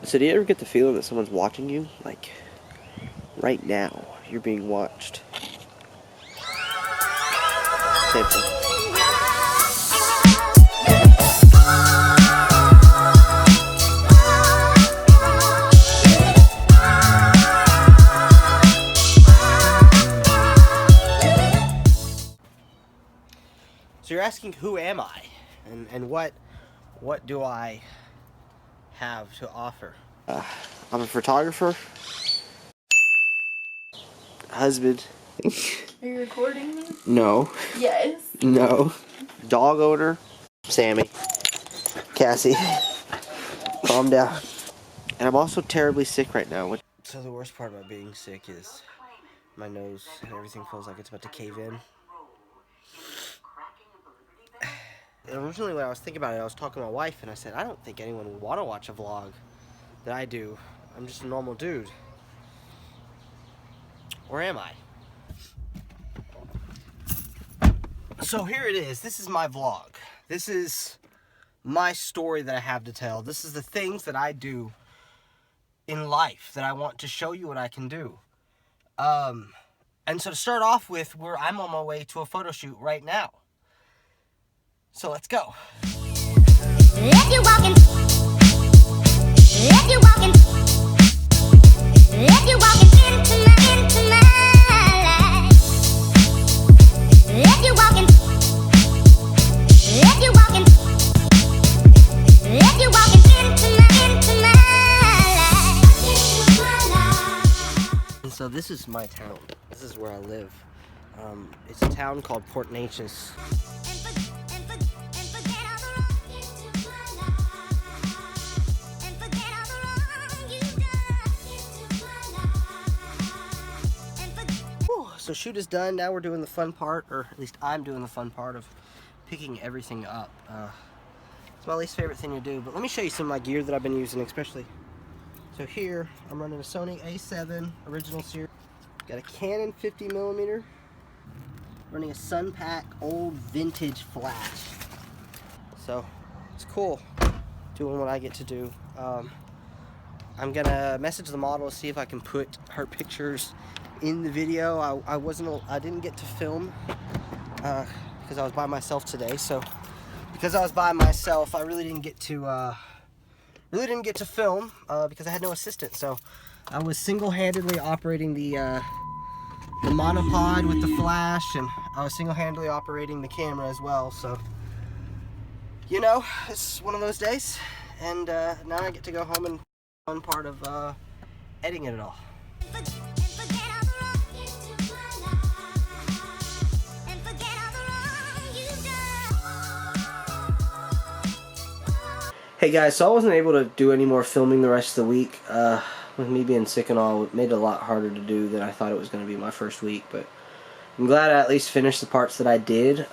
So do you ever get the feeling that someone's watching you? Like, right now, you're being watched. Samson. So you're asking, who am I? And what do I have to offer? I'm a photographer, husband. Are you recording me? No. Yes. No. Dog owner, Sammy. Cassie, calm down. And I'm also terribly sick right now. So the worst part about being sick is my nose and everything feels like it's about to cave in. And originally when I was thinking about it, I was talking to my wife and I said, I don't think anyone would want to watch a vlog that I do. I'm just a normal dude. Or am I? So here it is. This is my vlog. This is my story that I have to tell. This is the things that I do in life that I want to show you what I can do. And so to start off with, I'm on my way to a photo shoot right now. So let's go. If you're walking, if you're walking, if you're walking into my life, if you're walking, if you're walking, if you're walking into my life. And so this is my town. This is where I live. It's a town called Port Neches. So shoot is done. Now we're doing the fun part, or at least I'm doing the fun part of picking everything up. It's my least favorite thing to do, but let me show you some of my gear that I've been using, especially. So here, I'm running a Sony A7 original series. Got a Canon 50mm. Running a Sunpack old vintage flash. So it's cool doing what I get to do. I'm gonna message the model to see if I can put her pictures in the video. I didn't get to film because I was by myself today. So because I was by myself, I really didn't get to film because I had no assistant. So I was single-handedly operating the monopod with the flash, and I was single-handedly operating the camera as well. So you know, it's one of those days, and now I get to go home and fun part of editing it all. Hey guys, so I wasn't able to do any more filming the rest of the week. With me being sick and all, it made it a lot harder to do than I thought it was going to be my first week, but I'm glad I at least finished the parts that I did.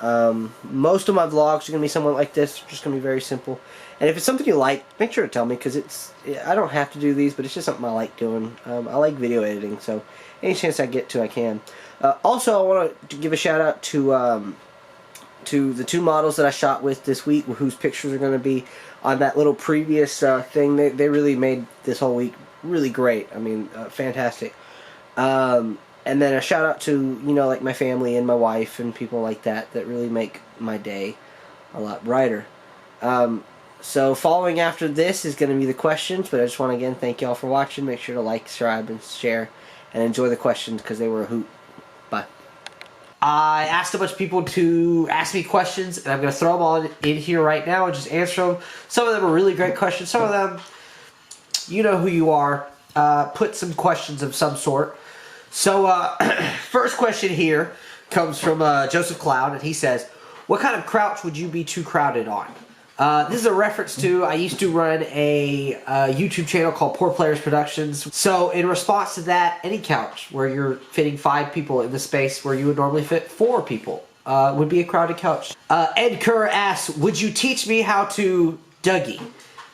Most of my vlogs are going to be somewhat like this, just going to be very simple. And if it's something you like, make sure to tell me, because I don't have to do these, but it's just something I like doing. I like video editing, so any chance I get to, I can. Also, I want to give a shout out to the two models that I shot with this week, whose pictures are going to be on that little previous thing. They really made this whole week really great. I mean, fantastic. And then a shout out to, you know, like my family and my wife and people like that really make my day a lot brighter. So following after this is going to be the questions, but I just want to again thank y'all for watching. Make sure to like, subscribe, and share, and enjoy the questions because they were a hoot. Bye. I asked a bunch of people to ask me questions, and I'm going to throw them all in here right now and just answer them. Some of them are really great questions. Some of them, you know who you are. Put some questions of some sort. So, first question here comes from Joseph Cloud, and he says, what kind of crouch would you be too crowded on? This is a reference to, I used to run a YouTube channel called Poor Players Productions. So in response to that, any couch where you're fitting 5 people in the space where you would normally fit 4 people would be a crowded couch. Ed Kerr asks, would you teach me how to Dougie?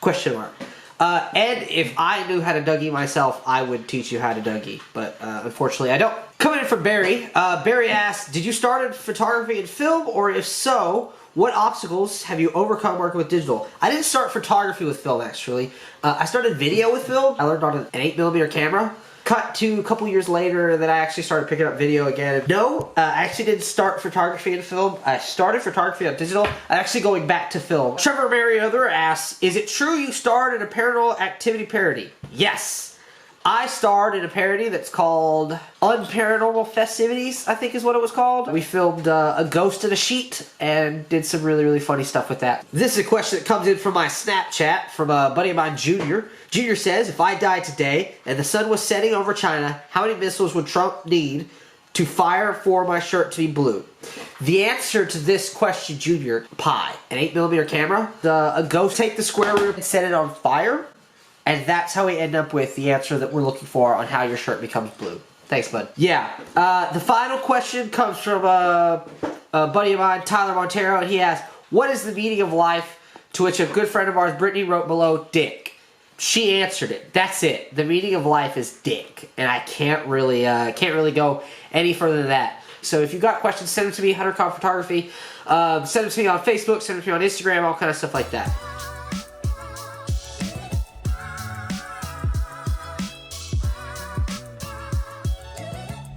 Question mark. Ed, if I knew how to Dougie myself, I would teach you how to Dougie. But unfortunately, I don't. Coming in from Barry. Barry asks, did you start in photography and film? Or if so, what obstacles have you overcome working with digital? I didn't start photography with film, actually. I started video with film. I learned on an 8mm camera. Cut to a couple years later that I actually started picking up video again. No, I actually didn't start photography in film. I started photography on digital. I'm actually going back to film. Trevor Merriother asks, is it true you starred in a Paranormal Activity parody? Yes. I starred in a parody that's called Unparanormal Festivities, I think is what it was called. We filmed a ghost in a sheet and did some really, really funny stuff with that. This is a question that comes in from my Snapchat from a buddy of mine, Junior. Junior says, if I died today and the sun was setting over China, how many missiles would Trump need to fire for my shirt to be blue? The answer to this question, Junior, pie. An 8mm camera, a ghost take the square root and set it on fire. And that's how we end up with the answer that we're looking for on how your shirt becomes blue. Thanks, bud. Yeah, the final question comes from a buddy of mine, Tyler Montero, and he asks, what is the meaning of life? To which a good friend of ours, Brittany, wrote below, dick. She answered it. That's it. The meaning of life is dick. And I can't really go any further than that. So if you've got questions, send them to me, HunterCon Photography. Send them to me on Facebook, send them to me on Instagram, all kind of stuff like that.